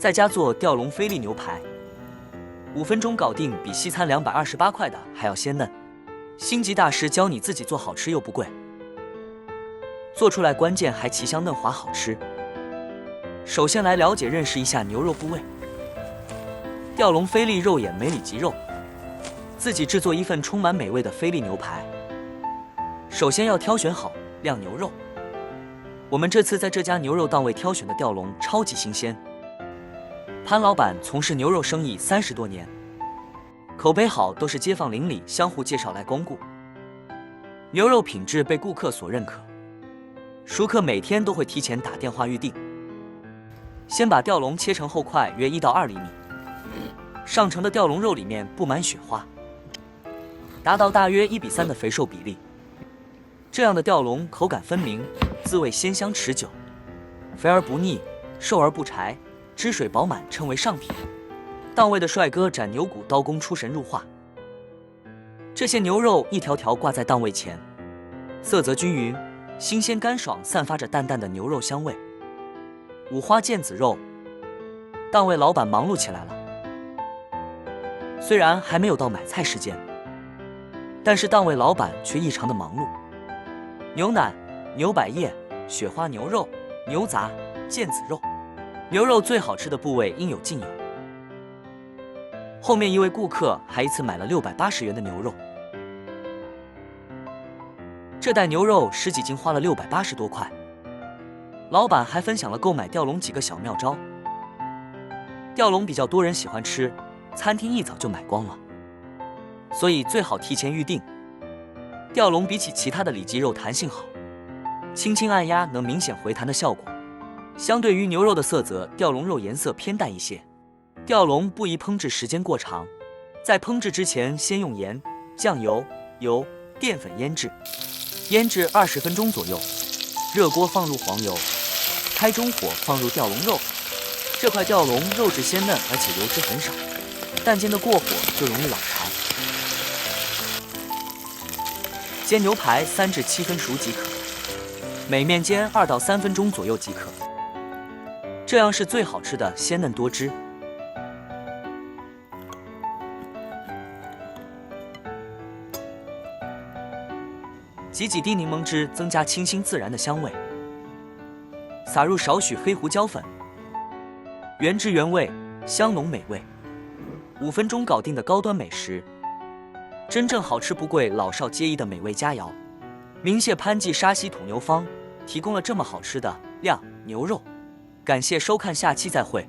在家做吊龙菲力牛排，5分钟搞定，比西餐228块的还要鲜嫩。星级大师教你自己做，好吃又不贵，做出来关键还奇香嫩滑好吃。首先来了解认识一下牛肉部位。吊龙菲力肉眼美里脊肉，自己制作一份充满美味的菲力牛排。首先要挑选好靓牛肉，我们这次在这家牛肉档位挑选的吊龙超级新鲜。潘老板从事牛肉生意30多年，口碑好，都是街坊邻里相互介绍来光顾。牛肉品质被顾客所认可，熟客每天都会提前打电话预订。先把吊龙切成厚块，约1到2厘米，上乘的吊龙肉里面布满雪花，达到大约1比3的肥瘦比例。这样的吊龙口感分明，滋味鲜香持久，肥而不腻，瘦而不柴，汁水饱满，称为上品。档位的帅哥斩牛骨刀工出神入化，这些牛肉一条条挂在档位前，色泽均匀，新鲜干爽，散发着淡淡的牛肉香味。五花腱子肉，档位老板忙碌起来了。虽然还没有到买菜时间，但是档位老板却异常的忙碌。牛腩、牛百叶、雪花牛肉、牛杂、腱子肉，牛肉最好吃的部位应有尽有。后面一位顾客还一次买了680元的牛肉，这袋牛肉10几斤花了680多块。老板还分享了购买吊龙几个小妙招。吊龙比较多人喜欢吃，餐厅一早就买光了，所以最好提前预定。吊龙比起其他的里脊肉弹性好，轻轻按压能明显回弹的效果。相对于牛肉的色泽，吊龙肉颜色偏淡一些。吊龙不宜烹制时间过长，在烹制之前先用盐、酱油、油、淀粉腌制，腌制20分钟左右。热锅放入黄油，开中火放入吊龙肉。这块吊龙肉质鲜嫩，而且油脂很少，但煎得过火就容易老柴。煎牛排3至7分熟即可，每面煎2到3分钟左右即可，这样是最好吃的，鲜嫩多汁。挤几滴柠檬汁，增加清新自然的香味。撒入少许黑胡椒粉，原汁原味，香浓美味。5分钟搞定的高端美食，真正好吃不贵，老少皆宜的美味佳肴。鸣谢潘记沙溪土牛坊提供了这么好吃的靓牛肉，感谢收看，下期再会。